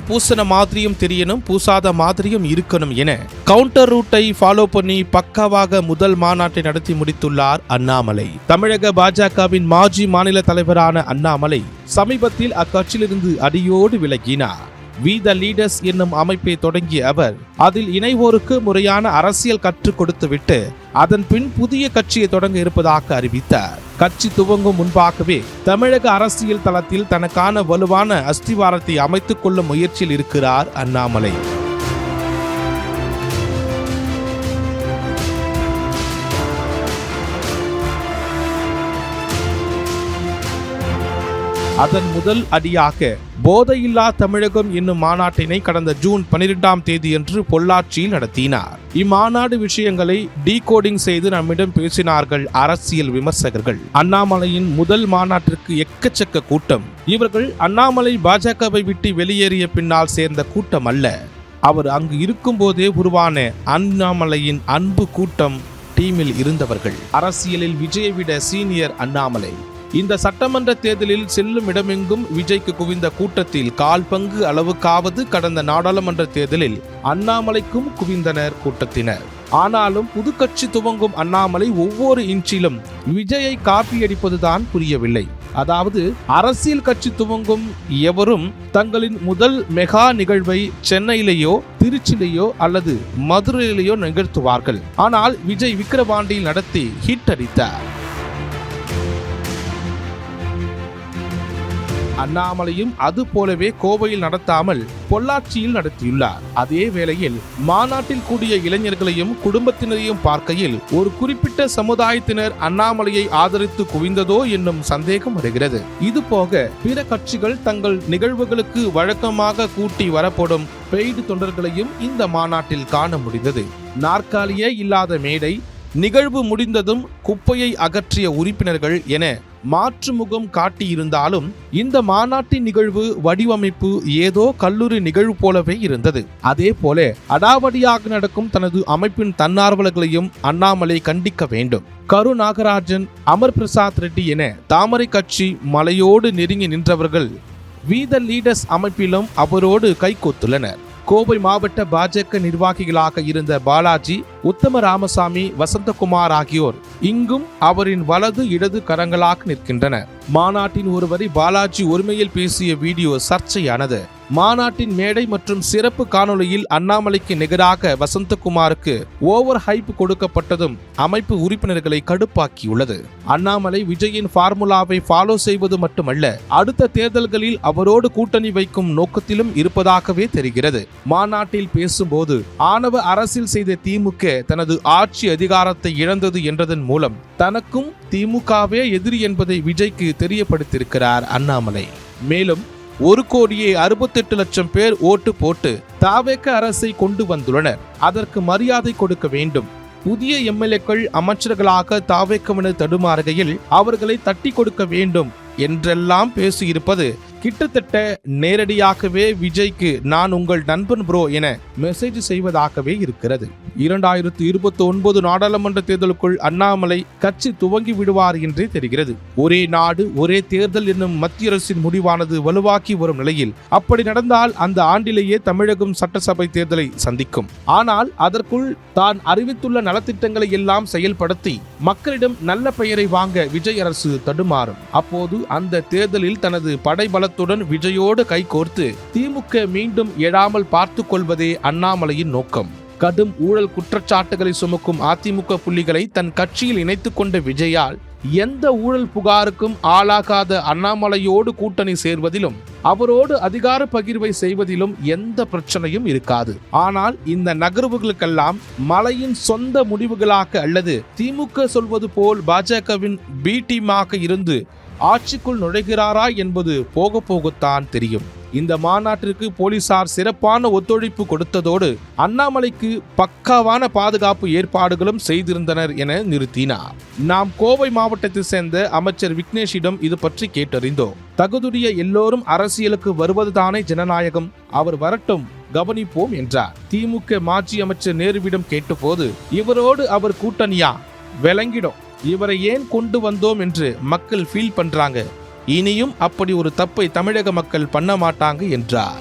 பூசின மாதிரியும் தெரியணும், பூசாத மாதிரியும் இருக்கணும் என கவுண்டர் ரூட்டை ஃபாலோ பண்ணி பக்காவாக முதல் மாநாட்டை நடத்தி முடித்துள்ளார் அண்ணாமலை. தமிழக பாஜகவின் மாஜி மாநில தலைவரான அண்ணாமலை சமீபத்தில் அக்கட்சியிலிருந்து அடியோடு விலகினார். வி த லீடர்ஸ் என்னும் அமைப்பை தொடங்கிய அவர் அதில் இணைவோருக்கு முறையான அரசியல் கற்றுக் கொடுத்துவிட்டு அதன் பின் புதிய கட்சியை தொடங்க இருப்பதாக அறிவித்தார். கட்சி துவங்கும் முன்பாகவே தமிழக அரசியல் தளத்தில் தனக்கான வலுவான அஸ்திவாரத்தை அமைத்துக் கொள்ளும் முயற்சியில் இருக்கிறார் அண்ணாமலை. அதன் முதல் அடியாக போதையில்லா தமிழகம் என்னும் மாநாட்டினை கடந்த ஜூன் 12ஆம் தேதியன்று பொள்ளாச்சியில் நடத்தினார். இம்மாநாடு விஷயங்களை டீகோடிங் செய்து நம்மிடம் பேசினார்கள் அரசியல் விமர்சகர்கள். அண்ணாமலையின் முதல் மாநாட்டிற்கு எக்கச்சக்க கூட்டம். இவர்கள் அண்ணாமலை பாஜகவை விட்டு வெளியேறிய பின்னால் சேர்ந்த கூட்டம் அல்ல, அவர் அங்கு இருக்கும் போதே உருவான அண்ணாமலையின் அன்பு கூட்டம் டீமில் இருந்தவர்கள். அரசியலில் விஜயை விட சீனியர் அண்ணாமலை. இந்த சட்டமன்ற தேர்தலில் செல்லும் இடமெங்கும் விஜய்க்கு குவிந்த கூட்டத்தில் கால் பங்கு அளவுக்காவது கடந்த நாடாளுமன்ற தேர்தலில் அண்ணாமலைக்கும் குவிந்தனர் கூட்டத்தினர். ஆனாலும் புது கட்சி துவங்கும் அண்ணாமலை ஒவ்வொரு இன்ச்சிலும் விஜயை காப்பியடிப்பதுதான் புரியவில்லை. அதாவது அரசியல் கட்சி துவங்கும் எவரும் தங்களின் முதல் மெகா நிகழ்வை சென்னையிலேயோ திருச்சியிலேயோ அல்லது மதுரையிலேயோ நிகழ்த்துவார்கள். ஆனால் விஜய் விக்கிரவாண்டியில் நடத்தி ஹிட் அடித்தார். அண்ணாமலையும் அது போலவே கோவையில் நடத்தாமல் பொள்ளாச்சியில் நடத்தியுள்ளார். அதே வேளையில் மாநாட்டில் கூடிய இளைஞர்களையும் குடும்பத்தினரையும் பார்க்கையில் ஒரு குறிப்பிட்ட சமுதாயத்தினர் அண்ணாமலையை ஆதரித்து குவிந்ததோ என்னும் சந்தேகம் வருகிறது. இது போக பிற கட்சிகள் தங்கள் நிகழ்வுகளுக்கு வழக்கமாக கூட்டி வரப்படும் பெய்டு தொண்டர்களையும் இந்த மாநாட்டில் காண முடிந்தது. நாற்காலியே இல்லாத மேடை, நிகழ்வு முடிந்ததும் குப்பையை அகற்றிய உறுப்பினர்கள் என மாற்று முகம் காட்டியிருந்தாலும் இந்த மாநாட்டின் நிகழ்வு வடிவமைப்பு ஏதோ கல்லூரி நிகழ்வு போலவே இருந்தது. அதே போல அடாவடியாக நடக்கும் தனது அமைப்பின் தன்னார்வலர்களையும் அண்ணாமலை கண்டிக்க வேண்டும். கரு நாகராஜன், அமர் பிரசாத் ரெட்டி என தாமரை கட்சி மலையோடு நெருங்கி நின்றவர்கள் வி த லீடர்ஸ் அமைப்பிலும் அவரோடு கைகோத்துள்ளனர். கோவை மாவட்ட பாஜக நிர்வாகிகளாக இருந்த பாலாஜி, உத்தம ராமசாமி, வசந்தகுமார் ஆகியோர் இங்கும் அவரின் வலது இடது கரங்களாக நிற்கின்றனர். மாநாட்டின் ஒருவரை பாலாஜி ஒருமையில் பேசிய வீடியோ சர்ச்சையானது. மாநாட்டின் மேடை மற்றும் சிறப்பு காணொலியில் அண்ணாமலைக்கு நிகராக வசந்தகுமாருக்கு ஓவர் ஹைப் கொடுக்கப்பட்டதும் அமைப்பு உறுப்பினர்களை கடுப்பாக்கியுள்ளது. அண்ணாமலை விஜயின் ஃபார்முலாவை ஃபாலோ செய்வது மட்டுமல்ல, அடுத்த தேர்தல்களில் அவரோடு கூட்டணி வைக்கும் நோக்கத்திலும் இருப்பதாகவே தெரிகிறது. மாநாட்டில் பேசும்போது ஆணவ அரசியல் செய்த திமுக தனது ஆட்சி அதிகாரத்தை இழந்தது என்றதன் மூலம் தனக்கும் திமுகவே எதிரி என்பதை விஜய்க்கு தெரியப்படுத்தியிருக்கிறார் அண்ணாமலை. மேலும் 1,68,00,000 பேர் ஓட்டு போட்டு தாவேக அரசை கொண்டு வந்துள்ளனர். அதற்கு மரியாதை கொடுக்க வேண்டும். புதிய எம்எல்ஏக்கள் அமைச்சர்களாக தாவேக்கவினர் தடுமாறுகையில் அவர்களை தட்டி கொடுக்க வேண்டும் என்றெல்லாம் பேசியிருப்பது கிட்டத்தட்ட நேரடியாகவே விஜய்க்கு நான் உங்கள் நண்பன் ப்ரோ என மெசேஜ் செய்வதாகவே இருக்கிறது. 2029 நாடாளுமன்ற தேர்தலுக்குள் அண்ணாமலை கட்சி துவங்கி விடுவார் என்றே தெரிகிறது. ஒரே நாடு ஒரே தேர்தல் என்னும் மத்திய அரசின் முடிவானது வலுவாக்கி வரும் நிலையில் அப்படி நடந்தால் அந்த ஆண்டிலேயே தமிழகம் சட்டசபை தேர்தலை சந்திக்கும். ஆனால் அதற்குள் தான் அறிவித்துள்ள நலத்திட்டங்களை எல்லாம் செயல்படுத்தி மக்களிடம் நல்ல பெயரை வாங்க விஜய் அரசு தடுமாறும். அப்போது அந்த தேர்தலில் தனது படைபலத்துடன் விஜயோடு கைகோர்த்து திமுக மீண்டும் எழாமல் பார்த்து கொள்வதே அண்ணாமலையின் நோக்கம். கடும் ஊழல் குற்றச்சாட்டுகளை சுமக்கும் அதிமுக புள்ளிகளை தன் கட்சியில் இணைத்துக் கொண்ட விஜயால் எந்த ஊழல் புகாருக்கும் ஆளாகாத அண்ணாமலையோடு கூட்டணி சேர்வதிலும் அவரோடு அதிகார பகிர்வை செய்வதிலும் எந்த பிரச்சனையும் இருக்காது. ஆனால் இந்த நகர்வுகளுக்கெல்லாம் மலையின் சொந்த முடிவுகளாக அல்லது திமுக சொல்வது போல் பாஜகவின் பி டீமாக இருந்து ஆட்சிக்குள் நுழைகிறாரா என்பது போக போகத்தான் தெரியும். இந்த மாநாட்டிற்கு போலீசார் சிறப்பான ஒத்துழைப்பு கொடுத்ததோடு அண்ணாமலைக்கு பக்காவான பாதுகாப்பு ஏற்பாடுகளும் செய்திருந்தனர் என நிறுத்தினார். நாம் கோவை மாவட்டத்தை சேர்ந்த அமைச்சர் விக்னேஷிடம் இது பற்றி கேட்டறிந்தோம். தகுதியுடைய எல்லோரும் அரசியலுக்கு வருவதுதானே ஜனநாயகம், அவர் வரட்டும், கவனிப்போம் என்றார். திமுக மாஜி அமைச்சர் நேருவிடம் கேட்டபோது இவரோடு அவர் கூட்டணியா, விளங்கிடும், இவரை ஏன் கொண்டு வந்தோம் என்று மக்கள் ஃபீல் பண்றாங்க, இனியும் அப்படி ஒரு தப்பை தமிழக மக்கள் பண்ண மாட்டாங்க என்றார்.